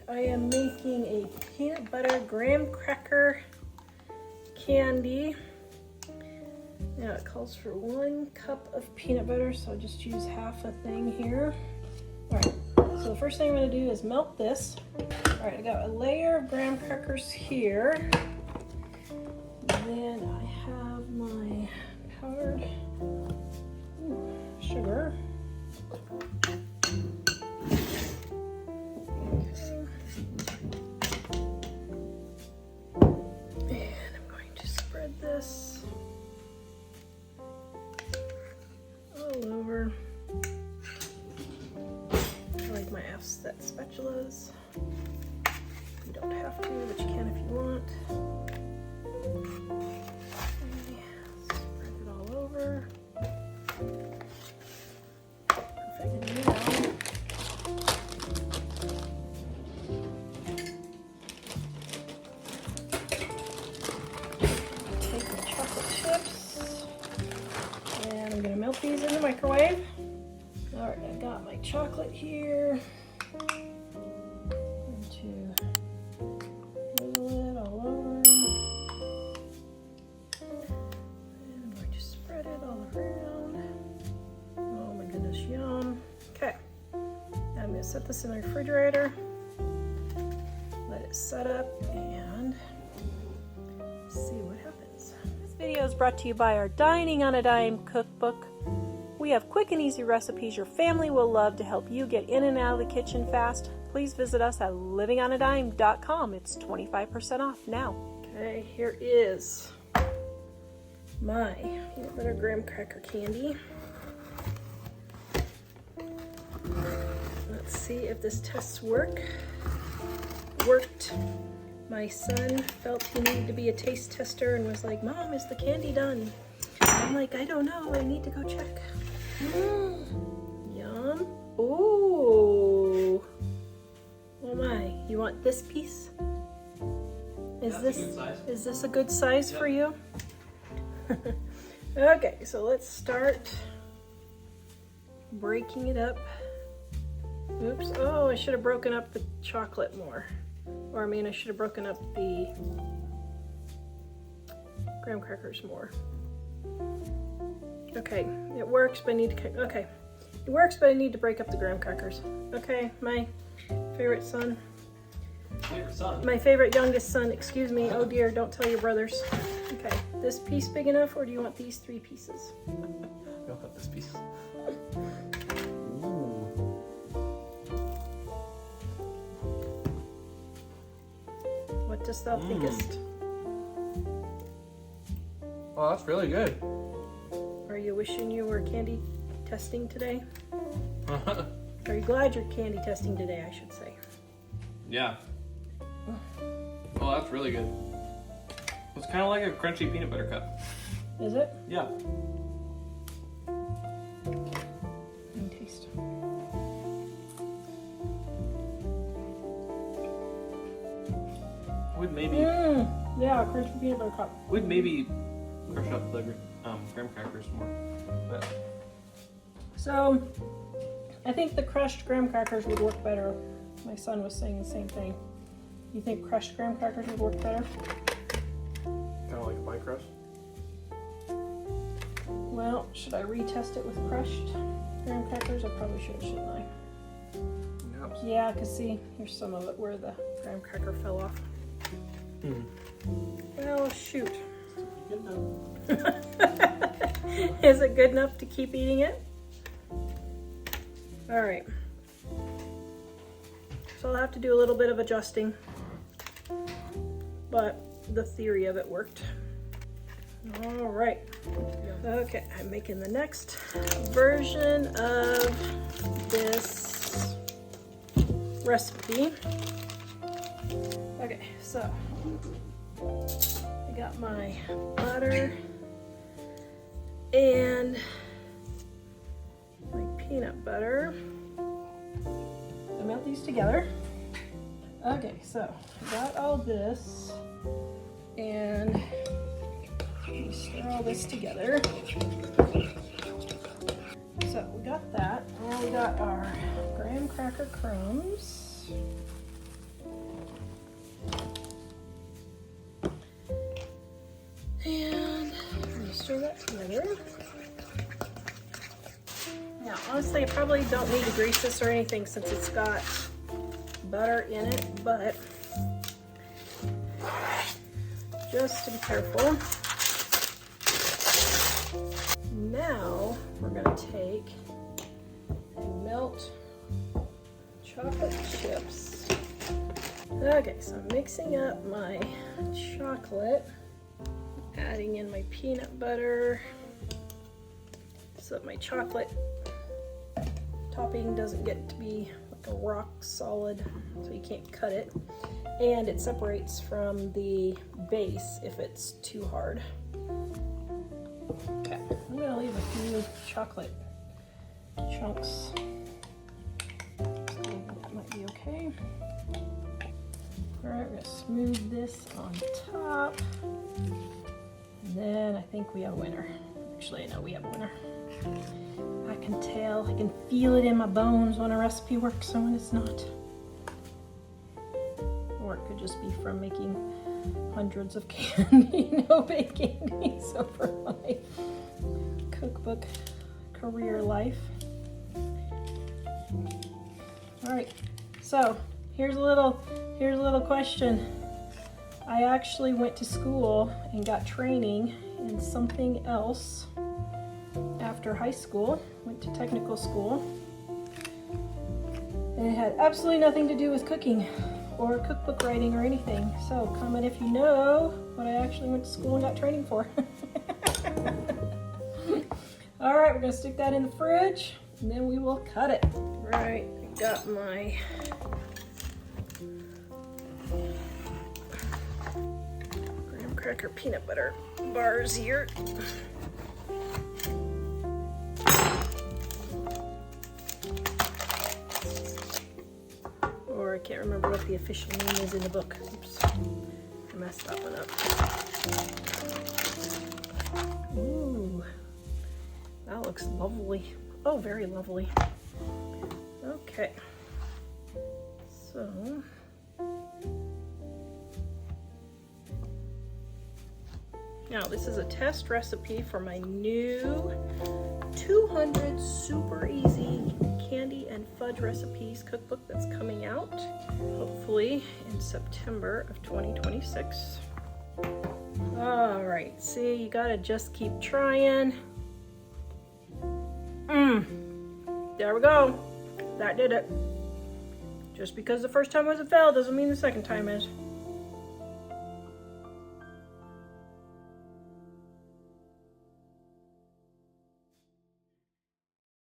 I am making a peanut butter graham cracker candy. Now it calls for 1 cup of peanut butter, so I'll just use half a thing here. All right, so the first thing I'm gonna do is melt this. All right, I got a layer of graham crackers here. Then I have my powdered sugar. This all over. I like my offset spatulas. You don't have to, but you can if you want. Okay, spread it all over. Perfect. Now, melt these in the microwave. All right, I got my chocolate here. Drizzle it all over. And I'm going to spread it all around. Oh my goodness, yum. Okay, now I'm going to set this in the refrigerator. Let it set up and see what happens. This video is brought to you by our Dining on a Dime cookbook. We have quick and easy recipes your family will love to help you get in and out of the kitchen fast. Please visit us at livingonadime.com. It's 25% off now. Okay, here is my peanut butter graham cracker candy. Let's see if this tests worked. My son felt he needed to be a taste tester and was like, "Mom, is the candy done?" I'm like, "I don't know, I need to go check." Yum. Ooh. Oh my, you want this piece? Is this a good size for you? Okay, so let's start breaking it up. Oops, oh, I should have broken up the chocolate more. Or I mean, I should have broken up the graham crackers more. Okay, it works, but I need to, okay. It works, but I need to break up the graham crackers. Okay, my favorite son. My favorite youngest son, excuse me. Oh dear, don't tell your brothers. Okay, this piece big enough, or do you want these 3 pieces? I'll cut this piece. What dost thou thinkest? Oh, that's really good. Are you wishing you were candy testing today? Are you glad you're candy testing today, I should say? Yeah. Oh, that's really good. It's kind of like a crunchy peanut butter cup. Is it? Yeah. Let me taste. Would maybe. Yeah, crunchy peanut butter cup. Would maybe crush up the graham crackers more. But. So, I think the crushed graham crackers would work better. My son was saying the same thing. You think crushed graham crackers would work better? Kind of like a pie crust? Well, should I retest it with crushed graham crackers? I probably should, shouldn't I? Yep. Yeah, because see, here's some of it where the graham cracker fell off. Well, shoot. Good enough. Is it good enough to keep eating it? All right. So I'll have to do a little bit of adjusting, but the theory of it worked. All right. Okay, I'm making the next version of this recipe. Okay, so I got my butter and my peanut butter. I melt these together. Okay, so I got all this and stir all this together. So we got that. Now we got our graham cracker crumbs. stir that together. Now, honestly, I probably don't need to grease this or anything since it's got butter in it, but just to be careful. Now, we're going to take and melt chocolate chips. Okay, so I'm mixing up my chocolate, adding in my peanut butter so that my chocolate topping doesn't get to be like a rock solid so you can't cut it, and it separates from the base if it's too hard. Okay, I'm gonna leave a few chocolate chunks. That might be okay. All right, we're gonna smooth this on top. And then I think we have a winner. Actually, I know we have a winner. I can tell, I can feel it in my bones when a recipe works and when it's not. Or it could just be from making hundreds of candy, no bake candies over my cookbook career life. All right, so here's a little question. I actually went to school and got training in something else after high school. Went to technical school, and it had absolutely nothing to do with cooking or cookbook writing or anything. So comment if you know what I actually went to school and got training for. All right, we're gonna stick that in the fridge and then we will cut it. Right, I got my graham cracker peanut butter bars here. Or I can't remember what the official name is in the book. Oops, I messed that one up. Ooh, that looks lovely. Oh, very lovely. Okay, so now this is a test recipe for my new 200 super easy candy and fudge recipes cookbook that's coming out hopefully in September of 2026. All right, see, you gotta just keep trying. There we go. That did it. Just because the first time was a fail doesn't mean the second time is.